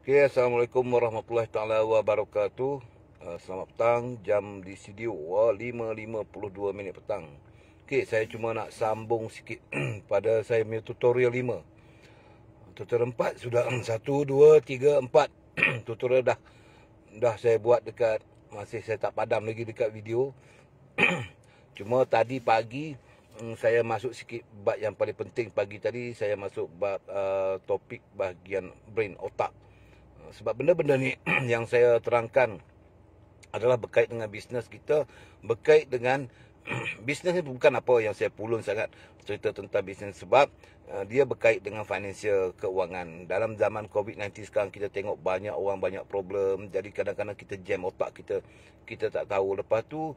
Okay, Assalamualaikum warahmatullahi taala wabarakatuh. Selamat petang, jam di studio 5.52 minit petang. Okay, saya cuma nak sambung sikit pada saya punya tutorial 5. Tutorial 4 sudah 1, 2, 3, 4 tutorial dah saya buat dekat, masih saya tak padam lagi dekat video. Cuma tadi pagi saya masuk sikit bab yang paling penting. Pagi tadi saya masuk bab topik bahagian brain, otak. Sebab benda-benda ni yang saya terangkan adalah berkait dengan bisnes kita, berkait dengan bisnes ni bukan apa yang saya pulun sangat cerita tentang bisnes, sebab dia berkait dengan financial, keuangan. Dalam zaman COVID-19 sekarang kita tengok banyak orang banyak problem, jadi kadang-kadang kita jam otak kita tak tahu. Lepas tu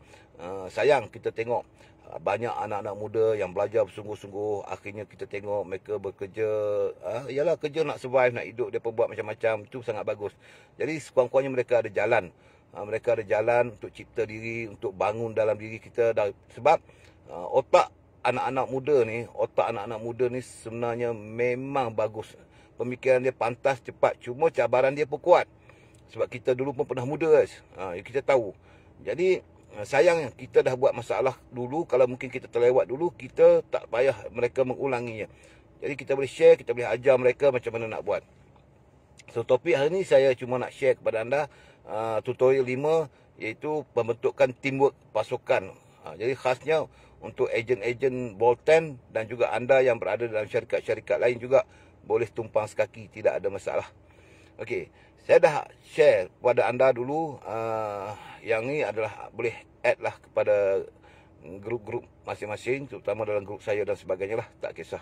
sayang kita tengok banyak anak-anak muda yang belajar bersungguh-sungguh, akhirnya kita tengok mereka bekerja, ialah kerja nak survive, nak hidup, dia buat macam-macam, itu sangat bagus. Jadi sekurang-kurangnya mereka ada jalan. Mereka ada jalan untuk cipta diri, untuk bangun dalam diri kita. Sebab otak anak-anak muda ni sebenarnya memang bagus. Pemikiran dia pantas, cepat. Cuma cabaran dia pun kuat. Sebab kita dulu pun pernah muda, guys. Kita tahu. Jadi sayang kita dah buat masalah dulu. Kalau mungkin kita terlewat dulu, kita tak payah mereka mengulanginya. Jadi kita boleh share, kita boleh ajar mereka macam mana nak buat. So topik hari ni saya cuma nak share kepada anda tutorial 5, iaitu pembentukan teamwork pasukan. Jadi khasnya untuk ejen-ejen Bolten dan juga anda yang berada dalam syarikat-syarikat lain juga boleh tumpang sekaki, tidak ada masalah. Okey, saya dah share kepada anda dulu. Yang ni adalah boleh add lah kepada grup-grup masing-masing, terutama dalam grup saya dan sebagainya lah, tak kisah.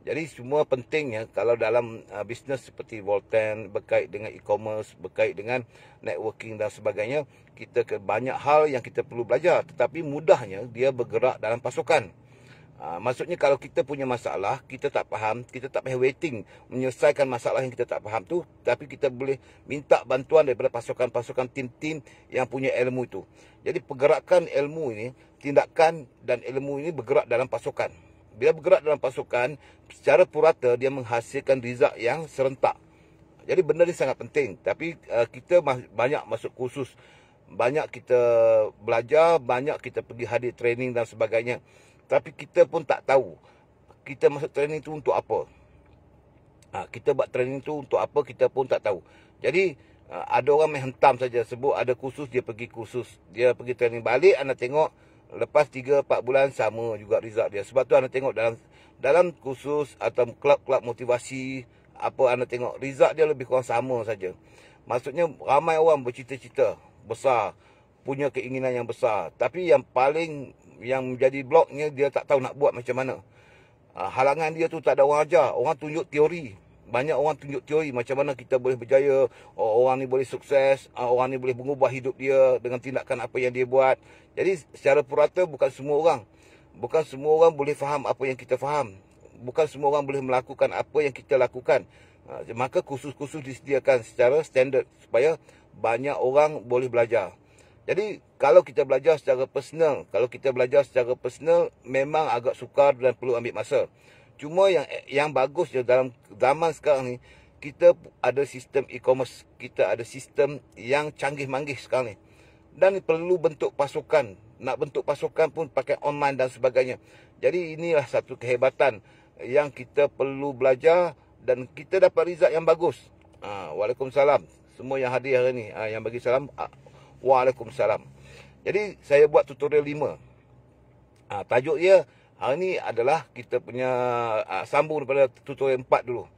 Jadi semua pentingnya kalau dalam bisnes seperti Volten, berkait dengan e-commerce, berkait dengan networking dan sebagainya, kita banyak hal yang kita perlu belajar. Tetapi mudahnya dia bergerak dalam pasukan. Maksudnya kalau kita punya masalah, kita tak faham, kita tak payah waiting menyelesaikan masalah yang kita tak faham tu, tapi kita boleh minta bantuan daripada pasukan-pasukan tim-tim yang punya ilmu itu. Jadi pergerakan ilmu ini, tindakan dan ilmu ini bergerak dalam pasukan. Bila bergerak dalam pasukan, secara purata dia menghasilkan result yang serentak. Jadi benda ni sangat penting. Tapi kita banyak masuk kursus, banyak kita belajar, banyak kita pergi hadir training dan sebagainya. Tapi kita pun tak tahu kita masuk training tu untuk apa. Kita buat training tu untuk apa, kita pun tak tahu. Jadi ada orang main hentam saja, sebut ada kursus, dia pergi kursus, dia pergi training, balik anda tengok lepas 3-4 bulan sama juga result dia. Sebab tu anda tengok dalam kursus atau kelab-kelab motivasi apa, anda tengok result dia lebih kurang sama saja. Maksudnya ramai orang bercita-cita besar, punya keinginan yang besar, tapi yang menjadi bloknya, dia tak tahu nak buat macam mana. Halangan dia tu tak ada orang ajar. Orang tunjuk teori. Banyak orang tunjuk teori macam mana kita boleh berjaya, orang ni boleh sukses, orang ni boleh mengubah hidup dia dengan tindakan apa yang dia buat. Jadi secara purata bukan semua orang boleh faham apa yang kita faham. Bukan semua orang boleh melakukan apa yang kita lakukan. Maka kursus-kursus disediakan secara standard supaya banyak orang boleh belajar. Jadi kalau kita belajar secara personal, memang agak sukar dan perlu ambil masa. Cuma yang bagus dalam zaman sekarang ni, kita ada sistem e-commerce, kita ada sistem yang canggih-manggih sekarang ni. Dan perlu bentuk pasukan. Nak bentuk pasukan pun pakai online dan sebagainya. Jadi inilah satu kehebatan yang kita perlu belajar dan kita dapat result yang bagus. Waalaikumsalam. Semua yang hadir hari ni, yang bagi salam, waalaikumsalam. Jadi saya buat tutorial 5. Tajuk dia hari ni adalah kita punya sambung daripada tutorial 4 dulu.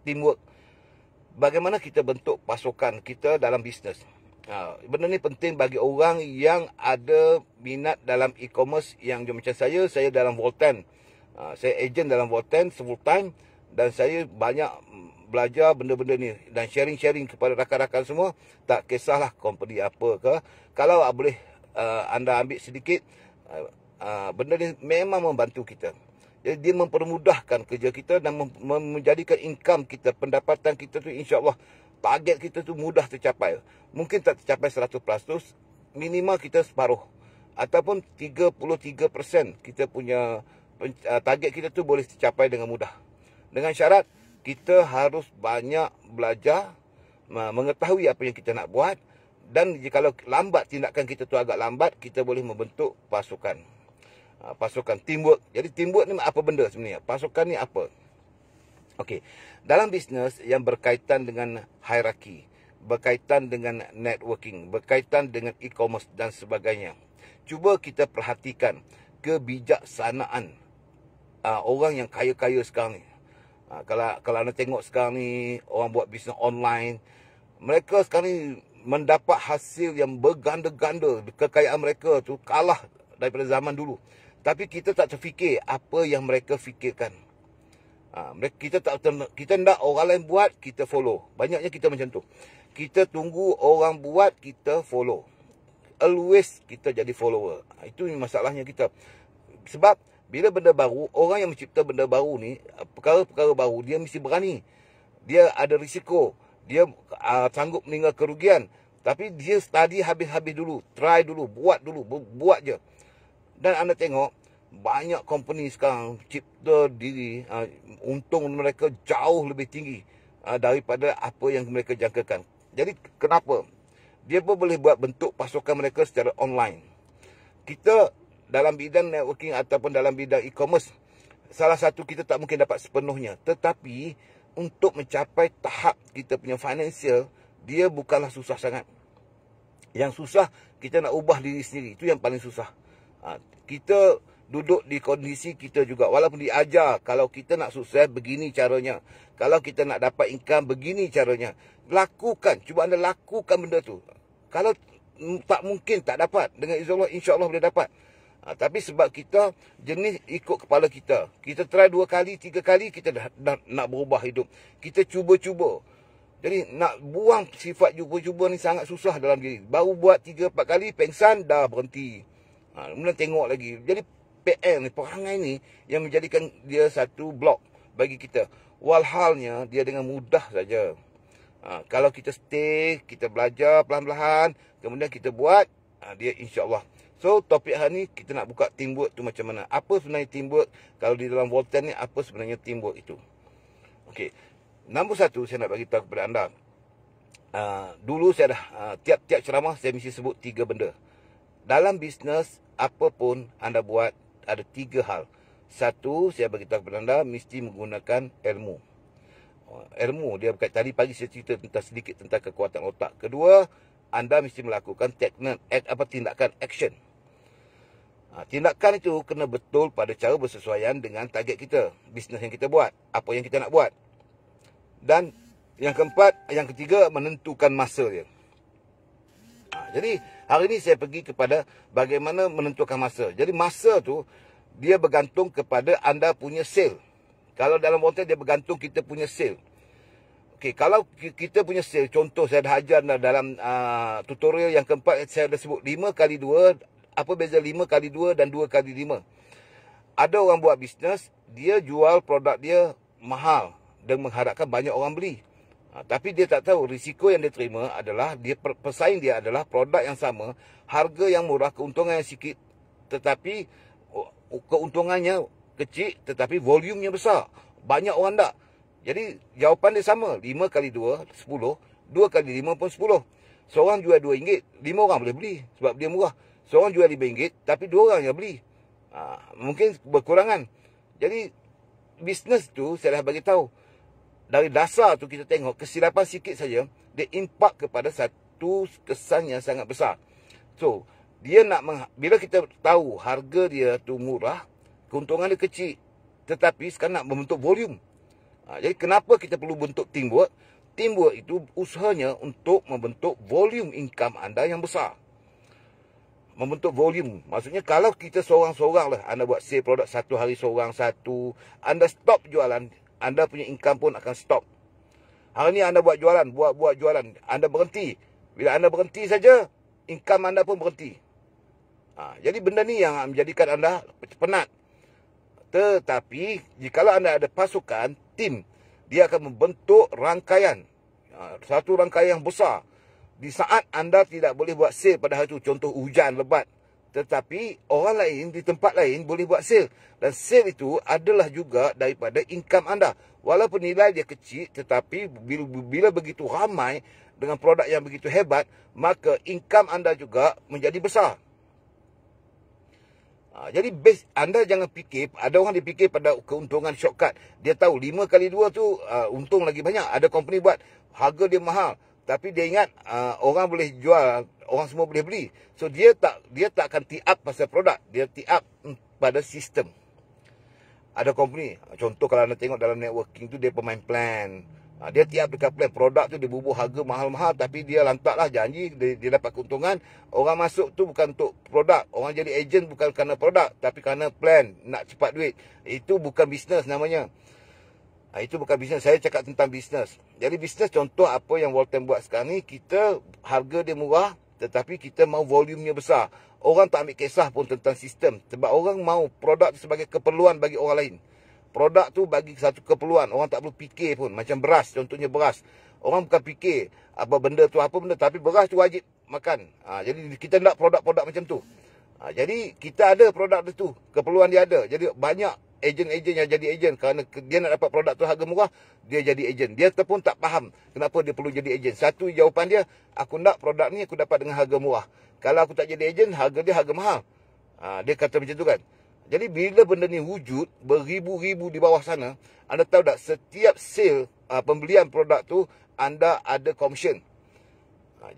Teamwork. Bagaimana kita bentuk pasukan kita dalam bisnes. Benda ni penting bagi orang yang ada minat dalam e-commerce, yang macam saya dalam Volten. Saya ejen dalam Volten full time, dan saya banyak belajar benda-benda ni dan sharing-sharing kepada rakan-rakan semua. Tak kisahlah company apa ke, kalau boleh anda ambil sedikit, benda ni memang membantu kita. Jadi dia mempermudahkan kerja kita dan menjadikan income kita, pendapatan kita tu, insya-Allah target kita tu mudah tercapai. Mungkin tak tercapai 100%, minimal kita separuh ataupun 33% kita punya target kita tu boleh tercapai dengan mudah. Dengan syarat kita harus banyak belajar, mengetahui apa yang kita nak buat. Dan jikalau lambat, tindakan kita tu agak lambat, kita boleh membentuk pasukan. Pasukan teamwork. Jadi teamwork ni apa benda sebenarnya? Pasukan ni apa? Okey. Dalam bisnes yang berkaitan dengan hierarki, berkaitan dengan networking, berkaitan dengan e-commerce dan sebagainya, cuba kita perhatikan kebijaksanaan orang yang kaya-kaya sekarang ni. Kalau anda tengok sekarang ni, orang buat bisnes online, mereka sekarang ni mendapat hasil yang berganda-ganda. Kekayaan mereka tu kalah daripada zaman dulu. Tapi kita tak terfikir apa yang mereka fikirkan. Kita nak orang lain buat, kita follow. Banyaknya kita macam tu. Kita tunggu orang buat, kita follow. Always kita jadi follower. Itu masalahnya kita. Sebab bila benda baru, orang yang mencipta benda baru ni, perkara-perkara baru, dia mesti berani. Dia ada risiko. Dia sanggup meninggal kerugian. Tapi dia study habis-habis dulu. Try dulu. Buat dulu. Buat je. Dan anda tengok, banyak company sekarang cipta diri. Untung mereka jauh lebih tinggi daripada apa yang mereka jangkakan. Jadi kenapa? Dia pun boleh buat bentuk pasukan mereka secara online. Kita dalam bidang networking ataupun dalam bidang e-commerce, salah satu kita tak mungkin dapat sepenuhnya. Tetapi untuk mencapai tahap kita punya financial, dia bukanlah susah sangat. Yang susah, kita nak ubah diri sendiri. Itu yang paling susah. Kita duduk di kondisi kita juga. Walaupun diajar, kalau kita nak sukses, begini caranya. Kalau kita nak dapat income, begini caranya. Lakukan. Cuba anda lakukan benda tu. Kalau tak mungkin, tak dapat. Dengan izin Allah, insya Allah boleh dapat. Tapi sebab kita jenis ikut kepala kita. Kita try 2 kali, 3 kali, kita dah nak berubah hidup. Kita cuba-cuba. Jadi nak buang sifat cuba-cuba ni sangat susah dalam diri. Baru buat 3-4 kali, pengsan, dah berhenti. Kemudian tengok lagi. Jadi PL ni, perangai ni yang menjadikan dia satu blok bagi kita. Walhalnya dia dengan mudah saja. Kalau kita stay, kita belajar perlahan-lahan, kemudian kita buat, dia insya-Allah. So, topik hari ni kita nak buka teamwork tu macam mana. Apa sebenarnya teamwork? Kalau di dalam Volten ni, apa sebenarnya teamwork itu? Okey. Nombor 1, saya nak bagi tahu kepada anda. Dulu saya dah, tiap-tiap ceramah saya mesti sebut 3 benda. Dalam bisnes, apapun anda buat, ada 3 hal. 1, saya bagi tahu kepada anda, mesti menggunakan ilmu. Ilmu, dia berkait tadi pagi saya cerita sedikit tentang kekuatan otak. Kedua, anda mesti melakukan tindakan action. Tindakan itu kena betul pada cara bersesuaian dengan target kita, bisnes yang kita buat, apa yang kita nak buat. Dan yang ketiga, menentukan masa dia. Jadi hari ini saya pergi kepada bagaimana menentukan masa. Jadi masa tu dia bergantung kepada anda punya sale. Kalau dalam konten dia bergantung kita punya sale. Okey, kalau kita punya sale, contoh saya dah ajar dalam tutorial yang keempat, saya dah sebut 5x2. Apa beza 5x2 dan 2x5? Ada orang buat bisnes, dia jual produk dia mahal dan mengharapkan banyak orang beli. Tapi dia tak tahu risiko yang dia terima adalah pesaing dia adalah produk yang sama, harga yang murah, keuntungan yang sikit, tetapi keuntungannya kecil tetapi volumenya besar. Banyak orang tak. Jadi jawapan dia sama, 5x2 10, 2x5 pun 10. Seorang jual RM2, 5 orang boleh beli sebab dia murah. Seorang jual RM5 tapi 2 orang yang beli. Mungkin berkurangan. Jadi bisnes tu saya dah bagi tahu. Dari dasar tu kita tengok kesilapan sikit saja, dia impak kepada satu kesan yang sangat besar. So, dia nak bila kita tahu harga dia tu murah, keuntungan dia kecil, tetapi sekarang nak membentuk volume. Jadi kenapa kita perlu bentuk teamwork? Teamwork itu usahanya untuk membentuk volume income anda yang besar. Membentuk volume. Maksudnya kalau kita seorang-seorang lah, anda buat sale produk satu hari seorang satu, anda stop jualan, anda punya income pun akan stop. Hari ni anda buat jualan, buat jualan, anda berhenti. Bila anda berhenti saja, income anda pun berhenti. Jadi benda ni yang menjadikan anda penat. Tetapi jikalau anda ada pasukan, tim, dia akan membentuk rangkaian. Satu rangkaian yang besar. Di saat anda tidak boleh buat sale pada hari itu, contoh hujan lebat, tetapi orang lain di tempat lain boleh buat sale. Dan sale itu adalah juga daripada income anda. Walaupun nilai dia kecil, tetapi bila begitu ramai dengan produk yang begitu hebat, maka income anda juga menjadi besar. Jadi base, anda jangan fikir, ada orang dipikir pada keuntungan shortcut. Dia tahu 5 kali 2 tu untung lagi banyak. Ada company buat harga dia mahal, tapi dia ingat orang boleh jual, orang semua boleh beli. So dia tak akan tee up pasal produk, dia tee up pada sistem. Ada company, contoh kalau anda tengok dalam networking tu, dia pemain plan. Dia tiap dekat plan produk tu dia bubuh harga mahal-mahal, tapi dia lantaklah janji dia dapat keuntungan. Orang masuk tu bukan untuk produk, orang jadi ejen bukan kerana produk, tapi kerana plan, nak cepat duit. Itu bukan bisnes namanya. Itu bukan bisnes. Saya cakap tentang bisnes. Jadi bisnes, contoh apa yang Walton buat sekarang ni, kita harga dia murah, tetapi kita mau volumenya besar. Orang tak ambil kisah pun tentang sistem, sebab orang mau produk tu sebagai keperluan bagi orang lain. Produk tu bagi satu keperluan. Orang tak perlu fikir pun. Macam beras, contohnya beras. Orang bukan fikir apa benda tu, apa benda. Tapi beras tu wajib makan. Jadi kita nak produk-produk macam tu. Jadi kita ada produk tu. Keperluan dia ada. Jadi banyak ejen-ejen yang jadi ejen. Kerana dia nak dapat produk tu harga murah, dia jadi ejen. Dia pun tak faham kenapa dia perlu jadi ejen. Satu jawapan dia, aku nak produk ni aku dapat dengan harga murah. Kalau aku tak jadi ejen, harga dia harga mahal. Dia kata macam tu kan. Jadi bila benda ni wujud, beribu-ribu di bawah sana, anda tahu tak, setiap sale pembelian produk tu, anda ada komisen.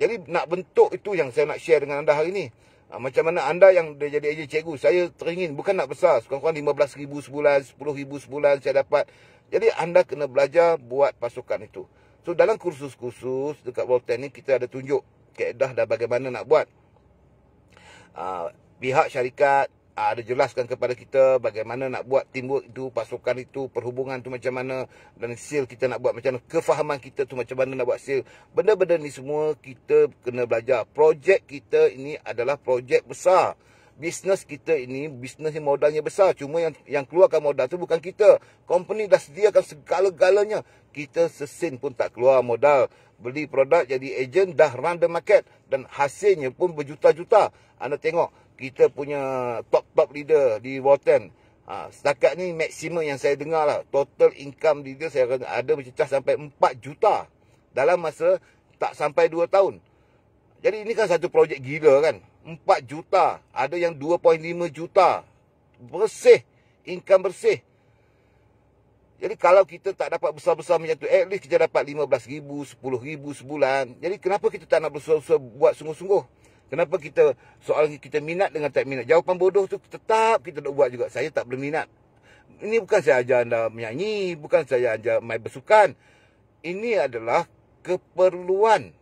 Jadi nak bentuk itu yang saya nak share dengan anda hari ni. Macam mana anda yang dah jadi ejen cikgu, saya teringin bukan nak besar, sekurang-kurang 15,000 sebulan, 10,000 sebulan saya dapat. Jadi anda kena belajar buat pasukan itu. So dalam kursus-kursus dekat Walton ni, kita ada tunjuk kaedah dan bagaimana nak buat. Pihak syarikat ada jelaskan kepada kita bagaimana nak buat teamwork itu, pasukan itu, perhubungan tu macam mana, dan sale kita nak buat macam mana, kefahaman kita tu macam mana nak buat sale. Benda-benda ni semua kita kena belajar. Projek kita ini adalah projek besar. Bisnes kita ini, bisnes yang modalnya besar. Cuma yang keluarkan modal tu bukan kita. Company dah sediakan segala-galanya. Kita sesin pun tak keluar modal. Beli produk, jadi ejen, dah run the market. Dan hasilnya pun berjuta-juta. Anda tengok, kita punya top leader di Walton. Setakat ni maksimum yang saya dengar lah. Total income dia saya ada mencecah sampai 4 juta. Dalam masa tak sampai 2 tahun. Jadi ini kan satu projek gila kan. 4 juta. Ada yang 2.5 juta. Bersih. Income bersih. Jadi kalau kita tak dapat besar-besar macam tu, at least kita dapat 15,000, 10,000 sebulan. Jadi kenapa kita tak nak berusaha buat sungguh-sungguh? Kenapa kita, soal kita minat dengan tak minat? Jawapan bodoh tu tetap kita nak buat juga. Saya tak berminat. Ini bukan saya ajar anda menyanyi. Bukan saya ajar main bersukan. Ini adalah keperluan.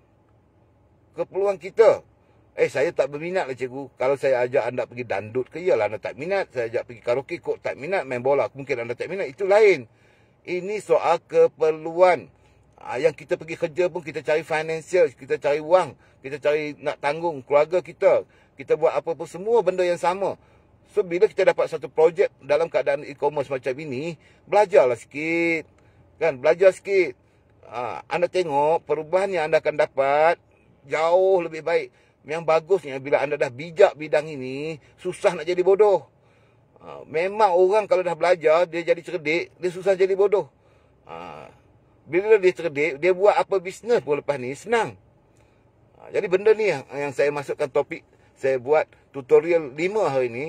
Keperluan kita. Saya tak berminat lah cikgu. Kalau saya ajak anda pergi dandut ke, iyalah anda tak minat. Saya ajak pergi karaoke kok tak minat. Main bola mungkin anda tak minat. Itu lain. Ini soal keperluan. Yang kita pergi kerja pun kita cari financial. Kita cari wang. Kita cari nak tanggung keluarga kita. Kita buat apa-apa, semua benda yang sama. So bila kita dapat satu projek dalam keadaan e-commerce macam ini, belajarlah sikit. Kan, belajar sikit. Anda tengok perubahan yang anda akan dapat jauh lebih baik. Yang bagusnya bila anda dah bijak bidang ini, susah nak jadi bodoh. Memang orang kalau dah belajar, dia jadi cerdik, dia susah jadi bodoh. Bila dia cerdik, dia buat apa bisnes pun lepas ni, senang. Jadi benda ni yang saya masukkan topik. Saya buat tutorial 5 hari ni,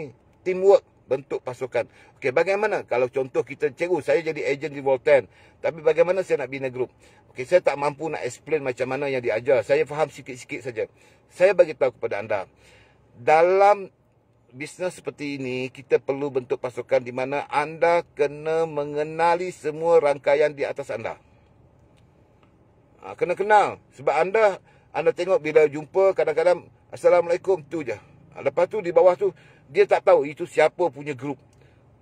teamwork, bentuk pasukan. Okey, bagaimana kalau contoh kita cikgu, saya jadi ejen di Walton. Tapi bagaimana saya nak bina grup? Okey, saya tak mampu nak explain macam mana yang diajar. Saya faham sikit-sikit saja. Saya bagi tahu kepada anda. Dalam bisnes seperti ini, kita perlu bentuk pasukan di mana anda kena mengenali semua rangkaian di atas anda. Kena kenal. Sebab anda tengok bila jumpa kadang-kadang, Assalamualaikum, tu je. Lepas tu di bawah tu, dia tak tahu itu siapa punya grup.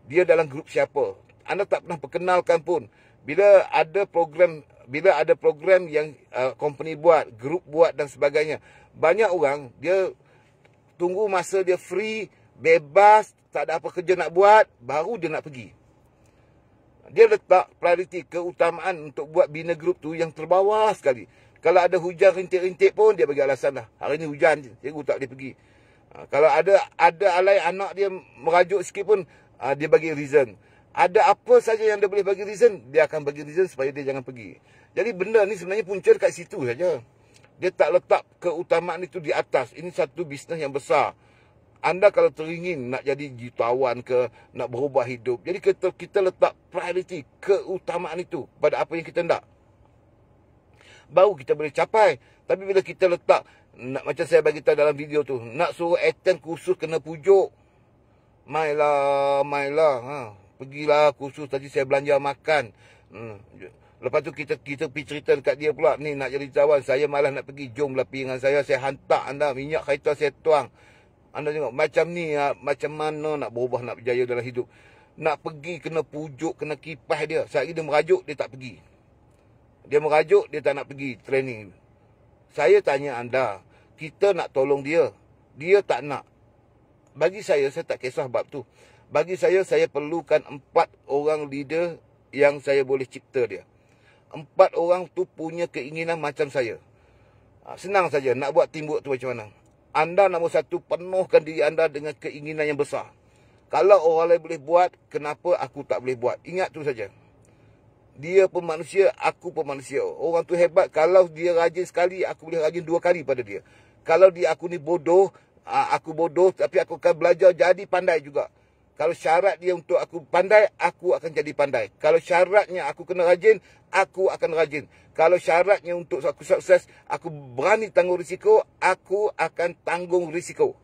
Dia dalam grup siapa. Anda tak pernah perkenalkan pun. Bila ada program yang company buat, grup buat dan sebagainya. Banyak orang, dia tunggu masa dia free, bebas, tak ada apa kerja nak buat, baru dia nak pergi. Dia letak prioriti, keutamaan untuk buat bina grup tu yang terbawah sekali. Kalau ada hujan rintik-rintik pun, dia bagi alasan lah. Hari ni hujan, cikgu tak boleh pergi. Kalau ada alai anak dia merajuk sikit pun, dia bagi reason. Ada apa saja yang dia boleh bagi reason, dia akan bagi reason supaya dia jangan pergi. Jadi benda ni sebenarnya punca dekat situ saja. Dia tak letak keutamaan itu di atas. Ini satu bisnes yang besar. Anda kalau teringin nak jadi jutawan ke, nak berubah hidup, jadi kita letak priority, keutamaan itu pada apa yang kita nak. Baru kita boleh capai. Tapi bila kita letak, macam saya bagi tahu dalam video tu, nak suruh attend kursus kena pujuk. Mailah. Pergilah kursus tadi saya belanja makan. Lepas tu kita pergi cerita dekat dia pula, ni nak jadi jutawan, saya malas nak pergi, jomlah pergi dengan saya hantar anda, minyak kereta saya tuang. Anda tengok macam ni, macam mana nak berubah, nak berjaya dalam hidup. Nak pergi kena pujuk, kena kipas dia. Sehari dia merajuk, dia tak pergi. Dia merajuk, dia tak nak pergi training. Saya tanya anda, kita nak tolong dia, dia tak nak. Bagi saya tak kisah bab tu. Bagi saya perlukan 4 orang leader yang saya boleh cipta dia. 4 orang tu punya keinginan macam saya. Senang saja nak buat teamwork tu macam mana. Anda nombor 1, penuhkan diri anda dengan keinginan yang besar. Kalau orang lain boleh buat, kenapa aku tak boleh buat? Ingat tu saja. Dia pun manusia, aku pun manusia. Orang tu hebat, kalau dia rajin sekali, aku boleh rajin 2 kali pada dia. Kalau dia aku ni bodoh, aku bodoh, tapi aku akan belajar jadi pandai juga. Kalau syarat dia untuk aku pandai, aku akan jadi pandai. Kalau syaratnya aku kena rajin, aku akan rajin. Kalau syaratnya untuk aku sukses, aku berani tanggung risiko, aku akan tanggung risiko.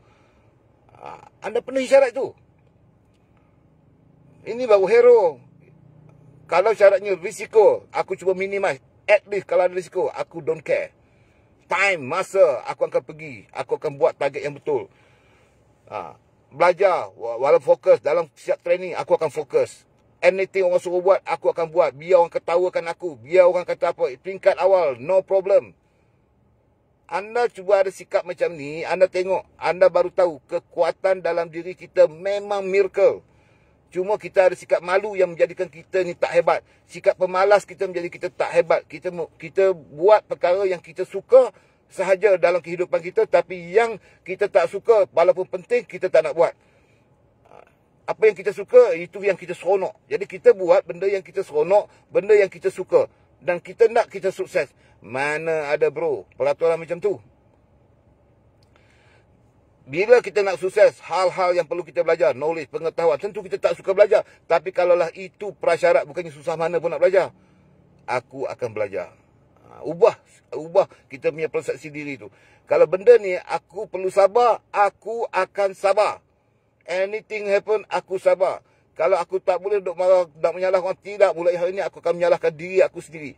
Anda penuhi syarat tu. Ini baru hero. Kalau syaratnya risiko, aku cuba minimize. At least kalau ada risiko, aku don't care. Time, masa, aku akan pergi. Aku akan buat target yang betul. Belajar, walau fokus dalam siap training, aku akan fokus. Anything orang suruh buat, aku akan buat. Biar orang ketawakan aku, biar orang kata apa, tingkat awal, no problem. Anda cuba ada sikap macam ni, anda tengok, anda baru tahu kekuatan dalam diri kita memang miracle. Cuma kita ada sikap malu yang menjadikan kita ni tak hebat. Sikap pemalas kita menjadi kita tak hebat. Kita buat perkara yang kita suka sahaja dalam kehidupan kita, tapi yang kita tak suka walaupun penting kita tak nak buat. Apa yang kita suka, itu yang kita seronok. Jadi kita buat benda yang kita seronok, benda yang kita suka, dan kita nak kita sukses. Mana ada bro peraturan macam tu. Bila kita nak sukses, hal-hal yang perlu kita belajar, knowledge, pengetahuan, tentu kita tak suka belajar. Tapi kalaulah itu prasyarat, bukannya susah mana pun nak belajar, aku akan belajar. Ubah kita punya persepsi diri tu. Kalau benda ni aku perlu sabar, aku akan sabar. Anything happen, aku sabar. Kalau aku tak boleh duk marah, nak menyalahkan orang, tidak, mulai hari ni aku akan menyalahkan diri aku sendiri.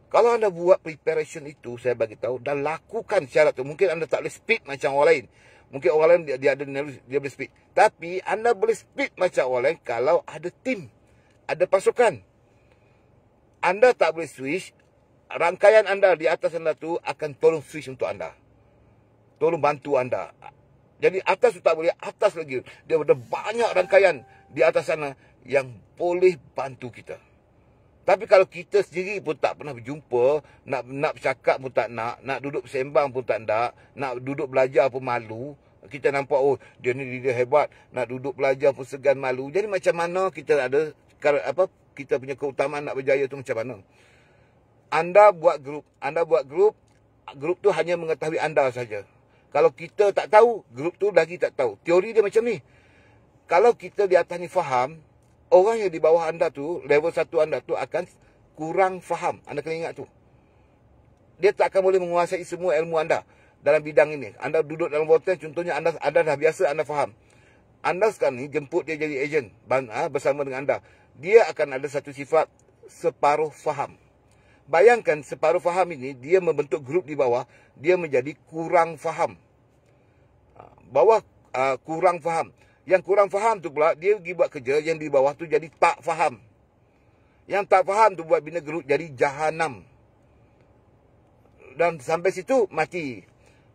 Kalau anda buat preparation itu, saya bagi tahu, dan lakukan syarat tu. Mungkin anda tak boleh speed macam orang lain. Mungkin orang lain dia ada nervous, dia boleh speed. Tapi anda boleh speed macam orang lain kalau ada tim, ada pasukan. Anda tak boleh switch. Rangkaian anda di atas anda tu akan tolong switch untuk anda. Tolong bantu anda. Jadi atas tu tak boleh, atas lagi. Dia ada banyak rangkaian di atas sana yang boleh bantu kita. Tapi kalau kita sendiri pun tak pernah berjumpa, nak bercakap pun tak nak duduk sembang pun tak nak duduk belajar pun malu. Kita nampak, oh dia ni dia hebat, nak duduk belajar pun segan malu. Jadi macam mana kita ada kita punya keutamaan nak berjaya tu macam mana? Anda buat grup tu hanya mengetahui anda saja. Kalau kita tak tahu, grup tu lagi tak tahu. Teori dia macam ni. Kalau kita di atas ni faham, orang yang di bawah anda tu, level 1 anda tu akan kurang faham. Anda kena ingat tu. Dia tak akan boleh menguasai semua ilmu anda dalam bidang ini. Anda duduk dalam volunteer, contohnya anda dah biasa, anda faham. Anda sekarang ni jemput dia jadi ejen bersama dengan anda. Dia akan ada satu sifat separuh faham. Bayangkan separuh faham ini, dia membentuk grup di bawah, dia menjadi kurang faham. Kurang faham. Yang kurang faham tu pula, dia pergi buat kerja, yang di bawah tu jadi tak faham. Yang tak faham tu buat bina grup jadi jahanam. Dan sampai situ, mati.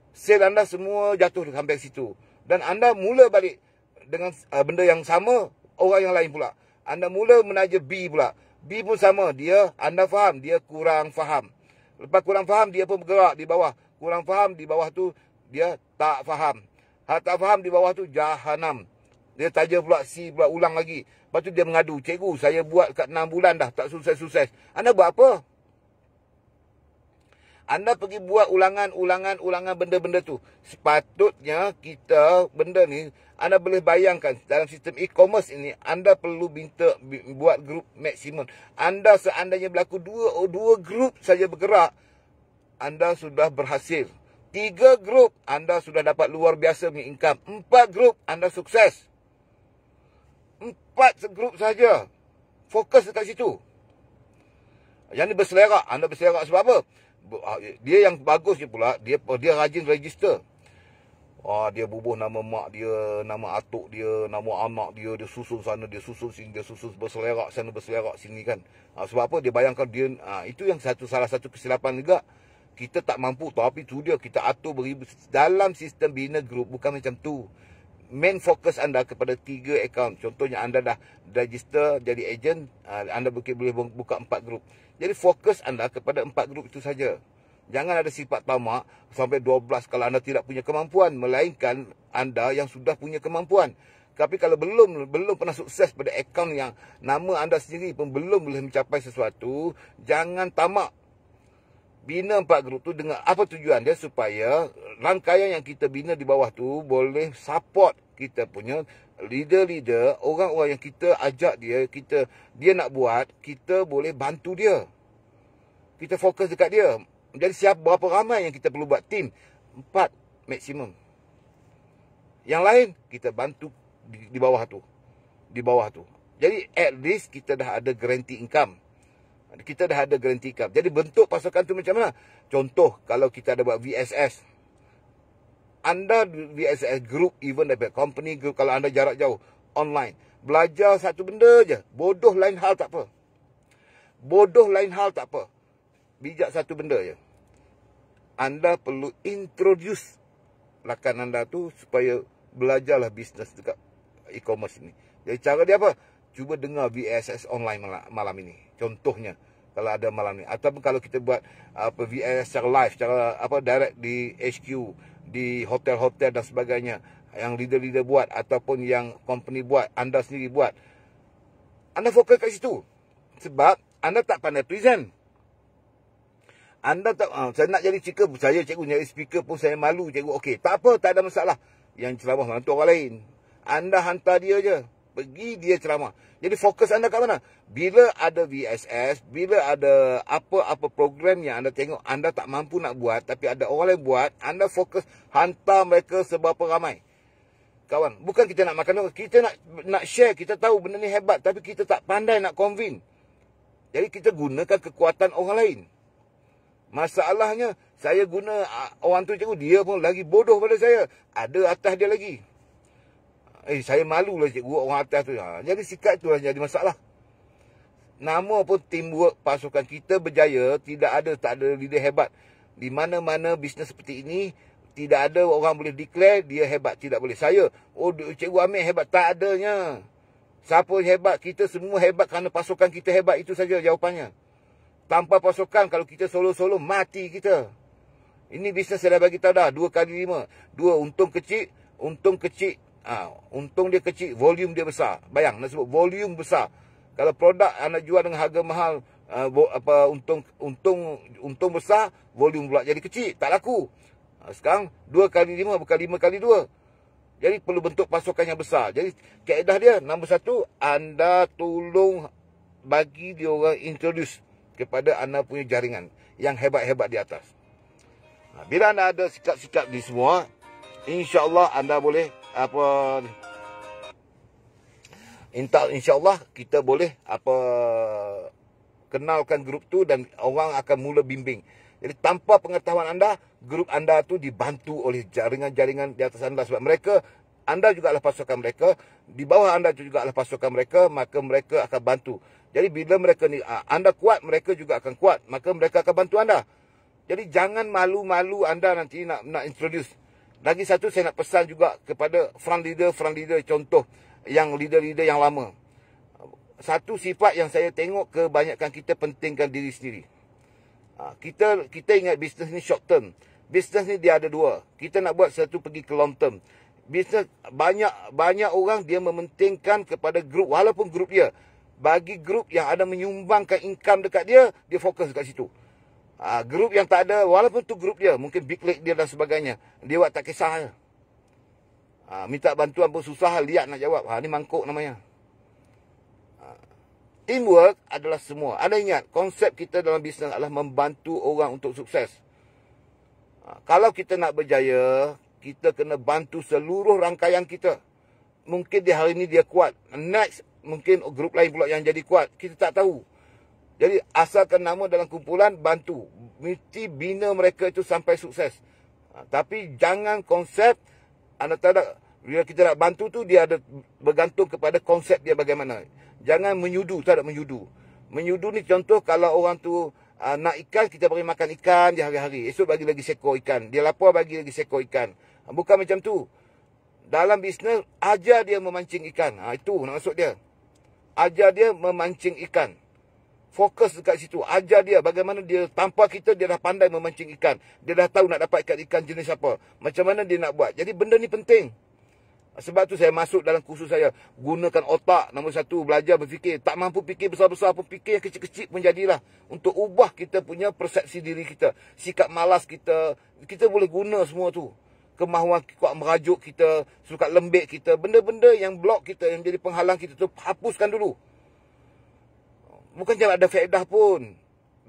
Sel anda semua jatuh sampai situ. Dan anda mula balik dengan benda yang sama, orang yang lain pula. Anda mula menaja B pula. B pun sama, anda faham, dia kurang faham. Lepas kurang faham, dia pun bergerak di bawah. Kurang faham, di bawah tu, dia tak faham. Hak tak faham di bawah tu jahanam. Dia tanya pula C pula ulang lagi. Lepas tu dia mengadu, cikgu saya buat kat 6 bulan dah tak sukses-sukses. Anda buat apa? Anda pergi buat ulangan benda-benda tu. Sepatutnya kita benda ni, anda boleh bayangkan dalam sistem e-commerce ini, anda perlu buat grup maksimum. Anda seandainya berlaku dua grup saja bergerak, anda sudah berhasil. 3 grup, anda sudah dapat luar biasa punya income. 4 grup, anda sukses. 4 grup saja. Fokus dekat situ. Yang ni berselerak. Anda berselerak sebab apa? Dia yang bagus je pula, dia rajin register. Dia bubuh nama mak dia, nama atuk dia, nama anak dia, dia susun sana, dia susun sini, dia susun berselerak sana, berselerak sini kan. Sebab apa? Dia bayangkan dia, itu yang salah satu kesilapan juga. Kita tak mampu, tapi tu dia kita atur beribu dalam sistem bina grup, bukan macam tu. Main fokus anda kepada 3 akaun. Contohnya anda dah register jadi ejen, anda boleh buka 4 grup. Jadi fokus anda kepada 4 grup itu saja. Jangan ada sifat tamak sampai 12 kalau anda tidak punya kemampuan, melainkan anda yang sudah punya kemampuan. Tapi kalau belum pernah sukses pada akaun yang nama anda sendiri pun belum boleh mencapai sesuatu, jangan tamak. Bina 4 grup tu dengan apa tujuan dia? Supaya rangkaian yang kita bina di bawah tu boleh support kita punya leader-leader, orang-orang yang kita ajak dia nak buat, kita boleh bantu dia. Kita fokus dekat dia. Jadi berapa ramai yang kita perlu buat tim? 4 maksimum. Yang lain kita bantu di bawah tu. Di bawah tu. Jadi at least kita dah ada guarantee income. Kita dah ada guarantee income. Jadi bentuk pasukan tu macam mana? Contoh, kalau kita ada buat VSS. Anda VSS group, even daripada company group, kalau anda jarak jauh, online. Belajar satu benda je. Bodoh lain hal tak apa. Bodoh lain hal tak apa. Bijak satu benda je. Anda perlu introduce rakan anda tu supaya belajarlah bisnes dekat e-commerce ni. Jadi cara dia apa? Cuba dengar VSS online malam ini. Contohnya, kalau ada malam ni. Ataupun kalau kita buat VSS secara live, secara direct di HQ, di hotel-hotel dan sebagainya. Yang leader-leader buat ataupun yang company buat, anda sendiri buat. Anda fokus kat situ. Sebab anda tak pandai present. Anda tak, saya nak jadi speaker, saya cikgu jadi speaker pun saya malu cikgu. Okey, tak apa, tak ada masalah. Yang ceramah bantu orang lain. Anda hantar dia je. Pergi dia ceramah. Jadi fokus anda kat mana? Bila ada VSS, bila ada apa-apa program yang anda tengok, anda tak mampu nak buat, tapi ada orang lain buat, anda fokus hantar mereka seberapa ramai. Kawan, bukan kita nak makan orang, kita nak share, kita tahu benda ni hebat, tapi kita tak pandai nak convince. Jadi kita gunakan kekuatan orang lain. Masalahnya, saya guna orang tu cikgu, dia pun lagi bodoh pada saya. Ada atas dia lagi. Saya malu lah cikgu, orang atas tu. Jadi sikap tu lah jadi masalah. Nama pun teamwork pasukan kita berjaya, tak ada leader hebat. Di mana-mana bisnes seperti ini, tidak ada orang boleh declare dia hebat, tidak boleh. Saya, cikgu Amir hebat, tak adanya. Siapa hebat? Kita semua hebat kerana pasukan kita hebat, itu saja jawapannya. Tanpa pasukan, kalau kita solo-solo, mati kita. Ini bisnes saya dah bagi tahu dah, 2 kali 5. 2 untung kecil, untung dia kecil, volume dia besar. Bayang, nak sebut volume besar. Kalau produk anda jual dengan harga mahal, untung besar, volume pula jadi kecil, tak laku. Sekarang 2 kali 5 bukan 5 kali 2. Jadi perlu bentuk pasukan yang besar. Jadi kaedah dia, nombor 1, anda tolong bagi dia orang introduce kepada anda punya jaringan yang hebat-hebat di atas. Bila anda ada sikap-sikap ni semua, insya-Allah anda boleh insya-Allah kita boleh kenalkan grup tu dan orang akan mula bimbing. Jadi tanpa pengetahuan anda, grup anda tu dibantu oleh jaringan-jaringan di atas anda. Sebab anda juga adalah pasukan mereka, di bawah anda juga adalah pasukan mereka, maka mereka akan bantu. Jadi bila mereka ni, anda kuat, mereka juga akan kuat, maka mereka akan bantu anda. Jadi jangan malu-malu anda nanti nak introduce. Lagi satu, saya nak pesan juga kepada front leader contoh yang leader-leader yang lama. Satu sifat yang saya tengok, kebanyakan kita pentingkan diri sendiri. Kita ingat bisnes ni short term. Bisnes ni dia ada 2. Kita nak buat satu pergi ke long term. Bisnes banyak orang dia mementingkan kepada grup, walaupun grup dia. Bagi grup yang ada menyumbangkan income dekat dia, dia fokus dekat situ. Grup yang tak ada, walaupun tu grup dia, mungkin big leg dia dan sebagainya, dia buat tak kisah. Minta bantuan pun susah, lihat nak jawab. Ni mangkuk namanya. Teamwork adalah semua. Anda ingat, konsep kita dalam bisnes adalah membantu orang untuk sukses. Kalau kita nak berjaya, kita kena bantu seluruh rangkaian kita. Mungkin di hari ini dia kuat. Next, mungkin grup lain pula yang jadi kuat. Kita tak tahu. Jadi, asalkan nama dalam kumpulan, bantu. Mesti bina mereka itu sampai sukses. Tapi jangan konsep, anda tahu tak, bila kita nak bantu tu, dia ada bergantung kepada konsep dia bagaimana. Jangan menyudu, tak ada menyudu. Menyudu ni contoh kalau orang tu nak ikan, kita bagi makan ikan di hari-hari. Esok bagi lagi seekor ikan. Dia lapar, bagi lagi seekor ikan. Bukan macam tu. Dalam bisnes, ajar dia memancing ikan. Itu nak maksud dia. Ajar dia memancing ikan. Fokus dekat situ. Ajar dia bagaimana dia, tanpa kita, dia dah pandai memancing ikan. Dia dah tahu nak dapat ikan jenis apa. Macam mana dia nak buat. Jadi benda ni penting. Sebab tu saya masuk dalam kursus saya. Gunakan otak. Nombor satu, belajar berfikir. Tak mampu fikir besar-besar pun, fikir yang kecil-kecil pun jadilah. Untuk ubah kita punya persepsi diri kita. Sikap malas kita. Kita boleh guna semua tu. Kemahuan kuat merajuk kita. Sukat lembik kita. Benda-benda yang blok kita, yang jadi penghalang kita tu, hapuskan dulu. Bukan jangan ada faedah pun.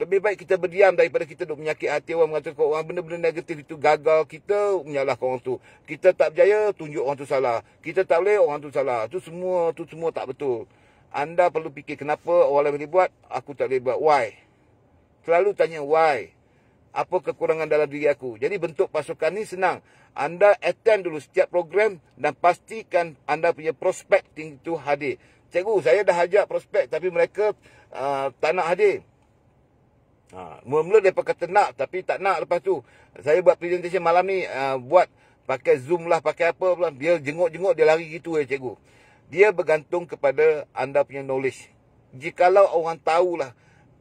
Lebih baik kita berdiam daripada kita duk menyakit hati orang, mengatakan orang benda-benda negatif itu gagal. Kita menyalahkan orang tu. Kita tak berjaya, tunjuk orang tu salah. Kita tak boleh, orang tu salah. Tu semua tak betul. Anda perlu fikir kenapa orang lain boleh buat, aku tak boleh buat. Why? Selalu tanya why. Apa kekurangan dalam diri aku. Jadi bentuk pasukan ni senang. Anda attend dulu setiap program dan pastikan anda punya prospek itu hadir. Cikgu, saya dah ajak prospek tapi mereka tak nak hadir. Mula-mula mereka kata nak, tapi tak nak. Lepas tu saya buat presentation malam ni, buat pakai Zoom lah, pakai apa pula. Dia jenguk-jenguk, dia lari gitu cikgu. Dia bergantung kepada anda punya knowledge. Jikalau orang tahulah,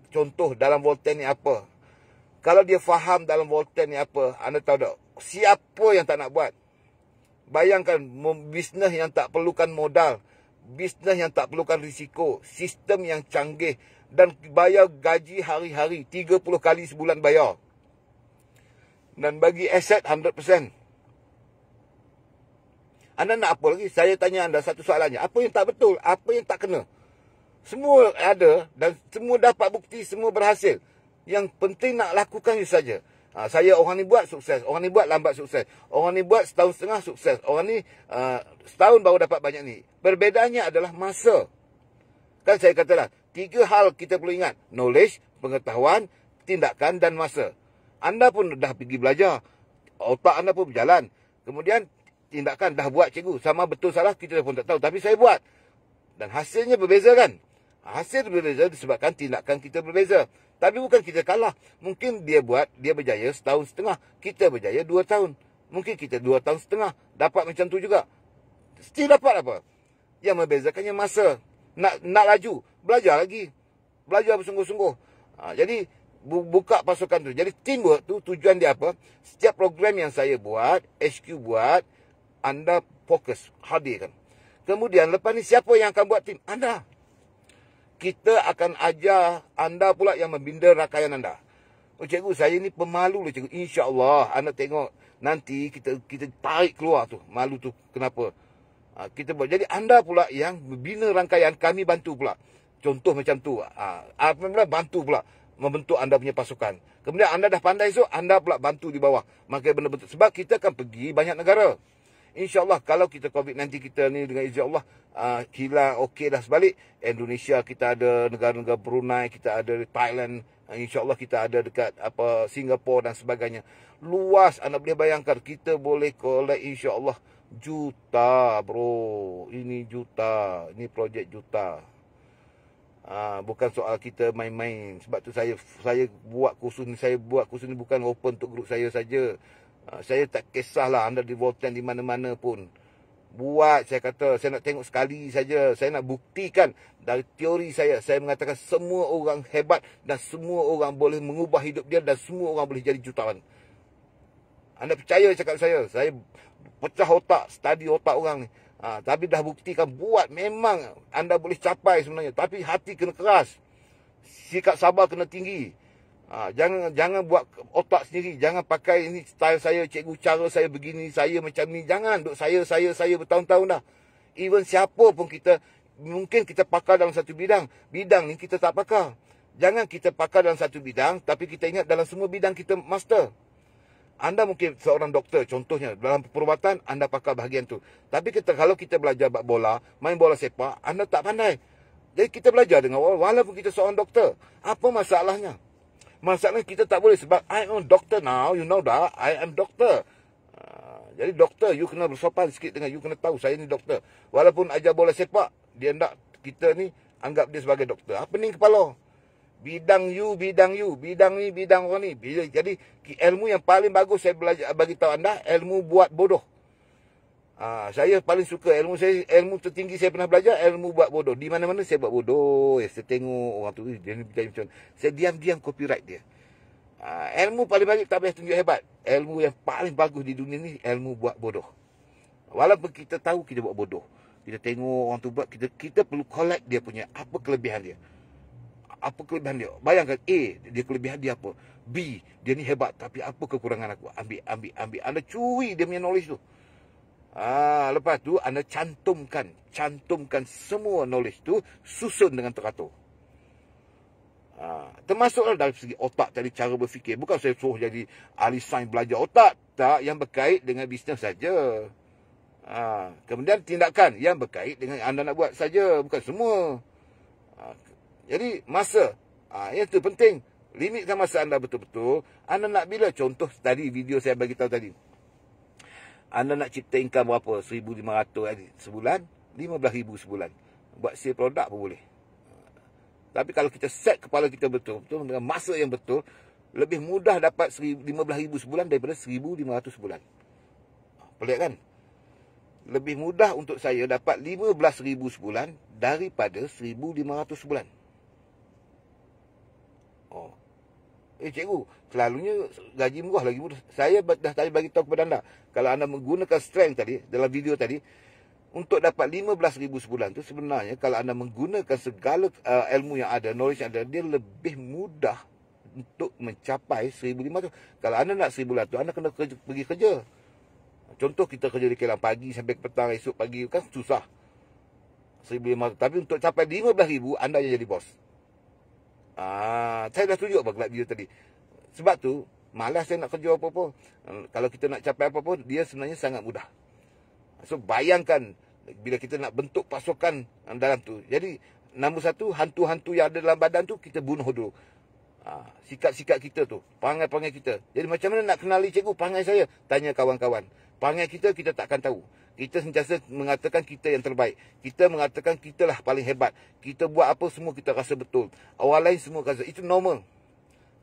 contoh dalam Volten ni apa. Kalau dia faham dalam Volten ni apa, anda tahu tak, siapa yang tak nak buat. Bayangkan bisnes yang tak perlukan modal, bisnes yang tak perlukan risiko, sistem yang canggih, dan bayar gaji hari-hari, 30 kali sebulan bayar. Dan bagi aset 100%. Anda nak apa lagi? Saya tanya anda satu soalannya. Apa yang tak betul? Apa yang tak kena? Semua ada dan semua dapat bukti, semua berhasil. Yang penting nak lakukan itu saja. Saya orang ni buat sukses, orang ni buat lambat sukses, orang ni buat setahun setengah sukses, orang ni setahun baru dapat banyak ni. Perbedaannya adalah masa. Kan saya katalah, 3 hal kita perlu ingat. Knowledge, pengetahuan, tindakan dan masa. Anda pun dah pergi belajar. Otak anda pun berjalan. Kemudian tindakan dah buat cikgu. Sama betul salah kita pun tak tahu. Tapi saya buat. Dan hasilnya berbeza kan? Hasil berbeza disebabkan tindakan kita berbeza. Tapi bukan kita kalah. Mungkin dia buat, dia berjaya setahun setengah. Kita berjaya 2 tahun. Mungkin kita 2 tahun setengah. Dapat macam tu juga. Still dapat apa? Yang membezakannya masa. Nak laju, belajar lagi. Belajar bersungguh-sungguh. Jadi, buka pasukan tu. Jadi, teamwork tu tujuan dia apa? Setiap program yang saya buat, HQ buat, anda fokus, hadirkan. Kemudian, lepas ni siapa yang akan buat tim? Anda. Kita akan ajar anda pula yang membina rangkaian anda. Oh cikgu, saya ni pemalu lah cikgu. InsyaAllah, anda tengok nanti kita tarik keluar tu. Malu tu, kenapa? Kita buat. Jadi anda pula yang membina rangkaian, kami bantu pula. Contoh macam tu. Apabila bantu pula membentuk anda punya pasukan. Kemudian anda dah pandai esok, anda pula bantu di bawah. Maka benda-benda. Sebab kita akan pergi banyak negara. InsyaAllah kalau kita COVID-19 kita ni dengan izin Allah hilang, okey dah sebalik. Indonesia kita ada, negara-negara Brunei kita ada, Thailand. InsyaAllah kita ada dekat Singapura dan sebagainya. Luas, anda boleh bayangkan. Kita boleh collect insyaAllah juta bro. Ini juta. Ini projek juta. Bukan soal kita main-main. Sebab tu saya buat kursus ni. Saya buat kursus ni bukan open untuk grup saya saja. Saya tak kisahlah anda di Volten di mana-mana pun. Buat, saya kata, saya nak tengok sekali saja. Saya nak buktikan dari teori saya. Saya mengatakan semua orang hebat dan semua orang boleh mengubah hidup dia dan semua orang boleh jadi jutawan. Anda percaya cakap saya pecah otak, study otak orang ni. Tapi dah buktikan buat, memang anda boleh capai sebenarnya. Tapi hati kena keras. Sikap sabar kena tinggi. Jangan buat otak sendiri. Jangan pakai ini style saya, cikgu, cara saya begini, saya macam ni. Jangan duk saya bertahun-tahun dah. Even siapa pun kita, mungkin kita pakar dalam satu bidang. Bidang ni kita tak pakar. Jangan kita pakar dalam satu bidang, tapi kita ingat dalam semua bidang kita master. Anda mungkin seorang doktor, contohnya dalam perubatan anda pakar bahagian tu. Tapi kalau kita belajar bola, main bola sepak, anda tak pandai. Jadi kita belajar dengan walaupun kita seorang doktor. Apa masalahnya? Masalahnya kita tak boleh sebab I am doctor now, you know that, I am doctor. Jadi doktor, you kena bersopan sikit dengan you kena tahu saya ni doktor. Walaupun ajar bola sepak, dia nak kita ni anggap dia sebagai doktor. Apa ni kepala? Bidang ni, bidang orang ni. Jadi ilmu yang paling bagus saya belajar bagi tahu anda, ilmu buat bodoh. Saya paling suka ilmu tertinggi saya pernah belajar, ilmu buat bodoh. Di mana-mana saya buat bodoh. Saya tengok orang tu dia ni macam saya diam-diam copyright dia. Ilmu paling bagus tak payah tunjuk hebat. Ilmu yang paling bagus di dunia ni ilmu buat bodoh. Walaupun kita tahu kita buat bodoh, kita tengok orang tu buat, kita perlu collect dia punya apa kelebihan dia. Apa kelebihan dia? Bayangkan A, dia kelebihan dia apa? B, dia ni hebat tapi apa kekurangan aku? Ambil. Anda curi dia punya knowledge tu. Lepas tu anda cantumkan semua knowledge tu, susun dengan teratur. Termasuklah dari segi otak tadi, cara berfikir. Bukan saya suruh jadi ahli sains belajar otak. Tak, yang berkait dengan bisnes saja. Kemudian tindakan yang berkait dengan anda nak buat saja, bukan semua. Jadi masa, yang tu penting. Limitkan masa anda betul-betul. Anda nak bila? Contoh tadi video saya bagi tahu tadi. Anda nak cipta income berapa? 1,500 sebulan, 15,000 sebulan. Buat sale produk pun boleh. Tapi kalau kita set kepala kita betul-betul dengan masa yang betul, lebih mudah dapat 15,000 sebulan daripada 1,500 sebulan. Pelik kan? Lebih mudah untuk saya dapat 15,000 sebulan daripada 1,500 sebulan. Cikgu, selalunya gaji murah lagi mudah. Saya dah tadi bagi tahu kepada anda, kalau anda menggunakan strength tadi dalam video tadi, untuk dapat 15,000 sebulan tu sebenarnya kalau anda menggunakan segala ilmu yang ada, knowledge yang ada, dia lebih mudah untuk mencapai 1,500. Kalau anda nak 1,100, anda kena pergi kerja. Contoh kita kerja di Kelang pagi sampai ke petang, esok pagi kan susah. 1,500. Tapi untuk capai 15,000, anda jadi bos. Saya dah tunjuk apa video tadi. Sebab tu malas saya nak kerja apa-apa. Kalau kita nak capai apa-apa, dia sebenarnya sangat mudah. So bayangkan bila kita nak bentuk pasukan dalam tu. Jadi nombor satu, hantu-hantu yang ada dalam badan tu kita bunuh dulu. Sikap-sikap kita tu, perangai-perangai kita. Jadi macam mana nak kenali cikgu? Perangai saya, tanya kawan-kawan. Perangai kita takkan tahu. Kita sentiasa mengatakan kita yang terbaik. Kita mengatakan kita lah paling hebat. Kita buat apa semua kita rasa betul. Orang lain semua rasa. Itu normal.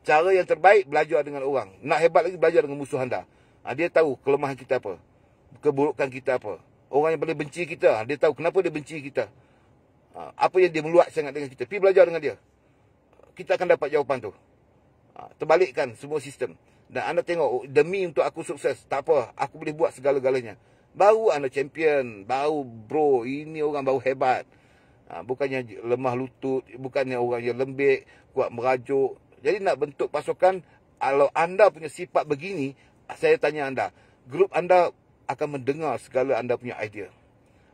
Cara yang terbaik, belajar dengan orang. Nak hebat lagi, belajar dengan musuh anda. Dia tahu kelemahan kita apa. Keburukan kita apa. Orang yang paling benci kita, dia tahu kenapa dia benci kita. Apa yang dia meluat sangat dengan kita. Pergi belajar dengan dia. Kita akan dapat jawapan tu. Terbalikkan semua sistem. Dan anda tengok, demi untuk aku sukses, tak apa, aku boleh buat segala-galanya. Baru anda champion, baru bro, ini orang baru hebat. Bukannya lemah lutut, bukannya orang yang lembik, kuat merajuk. Jadi nak bentuk pasukan, kalau anda punya sifat begini, saya tanya anda, grup anda akan mendengar segala anda punya idea.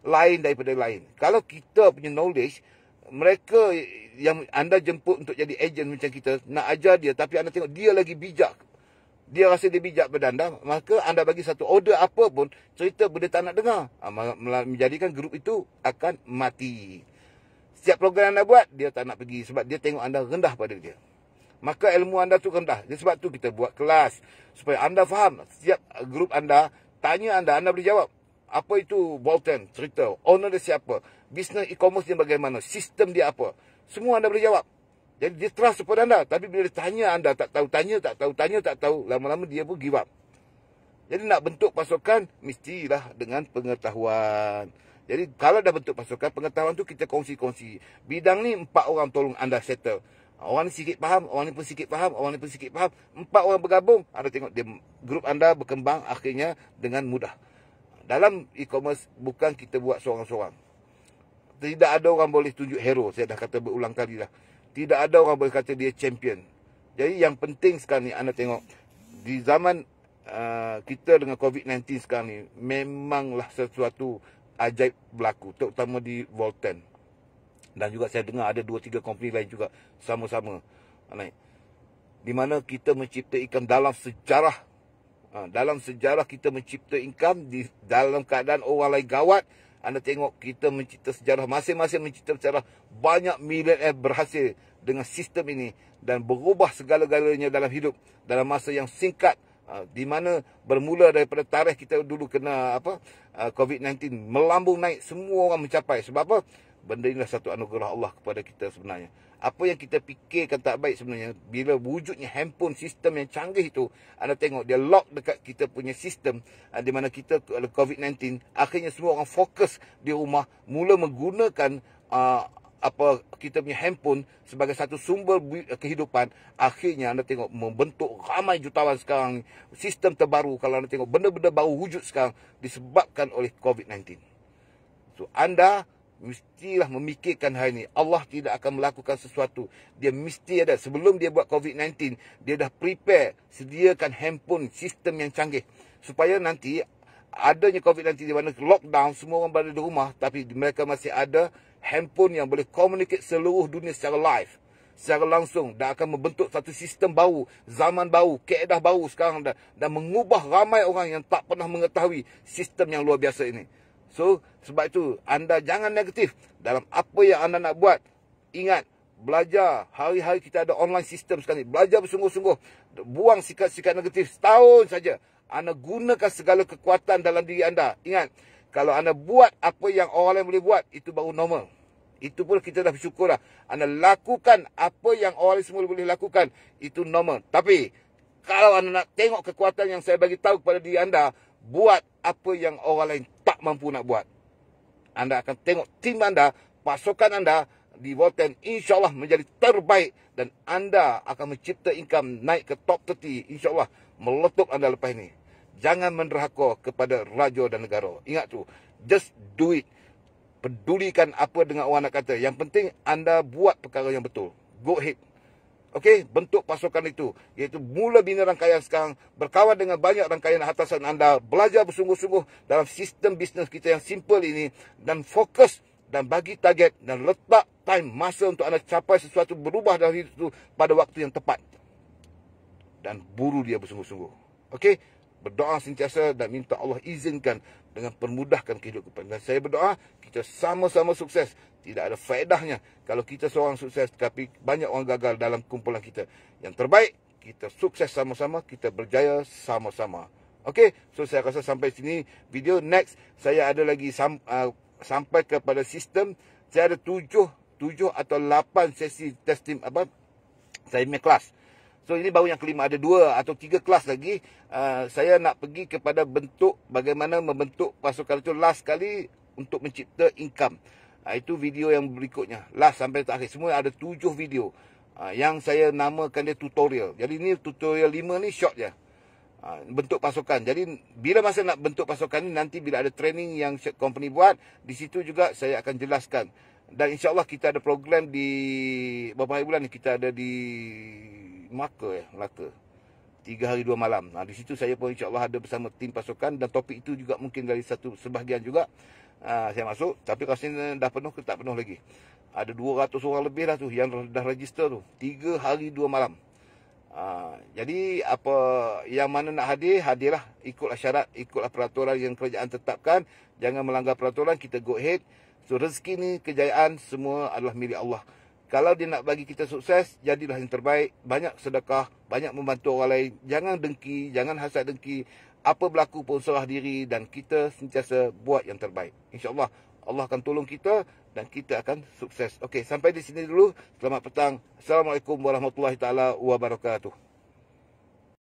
Lain daripada lain. Kalau kita punya knowledge, mereka yang anda jemput untuk jadi ejen macam kita, nak ajar dia, tapi anda tengok dia lagi bijak. Dia rasa dia bijak pada anda, maka anda bagi satu order apa pun, cerita dia tak nak dengar. Menjadikan grup itu akan mati. Setiap program anda buat, dia tak nak pergi sebab dia tengok anda rendah pada dia. Maka ilmu anda tu rendah. Jadi sebab tu kita buat kelas supaya anda faham. Setiap grup anda, tanya anda boleh jawab. Apa itu Bolton? Cerita. Owner dia siapa? Bisnes e-commerce dia bagaimana? Sistem dia apa? Semua anda boleh jawab. Jadi dia trust kepada anda. Tapi bila dia tanya anda tak tahu, tanya tak tahu. Lama-lama dia pun give up. Jadi nak bentuk pasukan, mestilah dengan pengetahuan. Jadi kalau dah bentuk pasukan, pengetahuan tu kita kongsi-kongsi. Bidang ni 4 orang tolong anda settle. Orang ni sikit faham, orang ni pun sikit faham, orang ni pun sikit faham. 4 orang bergabung, anda tengok dia, grup anda berkembang akhirnya dengan mudah. Dalam e-commerce bukan kita buat seorang-seorang. Tidak ada orang boleh tunjuk hero, saya dah kata berulang kali dah. Tidak ada orang boleh kata dia champion. Jadi yang penting sekarang ni anda tengok di zaman kita dengan COVID-19 sekarang ni memanglah sesuatu ajaib berlaku, terutama di Volten. Dan juga saya dengar ada 2-3 company lain juga sama-sama naik. Di mana kita mencipta income dalam sejarah. Dalam sejarah kita mencipta income di dalam keadaan orang lain gawat. Anda tengok kita mencipta sejarah, masing-masing mencipta sejarah. Banyak millionaire berhasil dengan sistem ini dan berubah segala-galanya dalam hidup dalam masa yang singkat. Di mana bermula daripada tarikh kita dulu kena COVID-19 melambung naik, semua orang mencapai. Sebab apa? Benda inilah satu anugerah Allah kepada kita sebenarnya. Apa yang kita fikirkan tak baik sebenarnya, bila wujudnya handphone sistem yang canggih itu, anda tengok dia lock dekat kita punya sistem, di mana kita COVID-19, akhirnya semua orang fokus di rumah, mula menggunakan kita punya handphone sebagai satu sumber kehidupan. Akhirnya anda tengok membentuk ramai jutawan sekarang. Sistem terbaru, kalau anda tengok benda-benda baru wujud sekarang disebabkan oleh COVID-19. So anda mestilah memikirkan hari ini. Allah tidak akan melakukan sesuatu. Dia mesti ada. Sebelum dia buat COVID-19, dia dah prepare, sediakan handphone, sistem yang canggih. Supaya nanti adanya COVID-19 di mana lockdown, semua orang berada di rumah, tapi mereka masih ada handphone yang boleh communicate seluruh dunia secara live, secara langsung, dan akan membentuk satu sistem baru, zaman baru, kaedah baru sekarang dan mengubah ramai orang yang tak pernah mengetahui sistem yang luar biasa ini. So, sebab itu, anda jangan negatif dalam apa yang anda nak buat. Ingat, belajar. Hari-hari kita ada online system sekarang ni. Belajar bersungguh-sungguh. Buang sikap-sikap negatif. Setahun saja. Anda gunakan segala kekuatan dalam diri anda. Ingat, kalau anda buat apa yang orang lain boleh buat, itu baru normal. Itu pun kita dah bersyukur lah. Anda lakukan apa yang orang lain semua boleh lakukan, itu normal. Tapi, kalau anda nak tengok kekuatan yang saya bagi tahu kepada diri anda, buat apa yang orang lain tak mampu nak buat. Anda akan tengok tim anda, pasukan anda di Volten insyaAllah menjadi terbaik. Dan anda akan mencipta income naik ke top 30. InsyaAllah meletup anda lepas ini. Jangan menderhaka kepada raja dan negara. Ingat tu, just do it. Pedulikan apa dengan orang nak kata. Yang penting anda buat perkara yang betul. Go ahead. Okey, bentuk pasukan itu, iaitu mula bina rangkaian sekarang, berkawan dengan banyak rangkaian atasan anda, belajar bersungguh-sungguh dalam sistem bisnes kita yang simple ini, dan fokus dan bagi target dan letak time, masa untuk anda capai sesuatu, berubah dari itu pada waktu yang tepat. Dan buru dia bersungguh-sungguh. Okey, berdoa sentiasa dan minta Allah izinkan dengan permudahkan kehidupan. Dan saya berdoa kita sama-sama sukses. Tidak ada faedahnya kalau kita seorang sukses tapi banyak orang gagal dalam kumpulan kita. Yang terbaik, kita sukses sama-sama, kita berjaya sama-sama. Okey, so saya rasa sampai sini video. Next, saya ada lagi sampai kepada sistem. Saya ada 7 atau 8 sesi testing saya punya kelas. So ini baru yang kelima, ada 2 atau 3 kelas lagi. Saya nak pergi kepada bentuk bagaimana membentuk pasukan itu last kali untuk mencipta income. Itu video yang berikutnya. Last sampai terakhir. Semua ada 7 video. Yang saya namakan dia tutorial. Jadi ni tutorial 5 ni short je. Bentuk pasukan. Jadi bila masa nak bentuk pasukan ni, nanti bila ada training yang company buat, di situ juga saya akan jelaskan. Dan insyaAllah kita ada program di beberapa hari bulan ni. Kita ada di Melaka. 3 hari 2 malam. Di situ saya pun insyaAllah ada bersama tim pasukan. Dan topik itu juga mungkin dari satu sebahagian juga. Saya masuk, tapi rasanya dah penuh ke tak penuh lagi. Ada 200 orang lebih dah tu yang dah register tu. 3 hari 2 malam. Jadi apa yang mana nak hadir, hadirlah. Ikutlah syarat, ikutlah peraturan yang kerajaan tetapkan. Jangan melanggar peraturan, kita go ahead. So rezeki ni, kejayaan semua adalah milik Allah. Kalau dia nak bagi kita sukses, jadilah yang terbaik. Banyak sedekah, banyak membantu orang lain. Jangan dengki, jangan hasad dengki. Apa berlaku pun serah diri dan kita sentiasa buat yang terbaik. InsyaAllah Allah akan tolong kita dan kita akan sukses. Okey, sampai di sini dulu. Selamat petang. Assalamualaikum warahmatullahi taala wabarakatuh.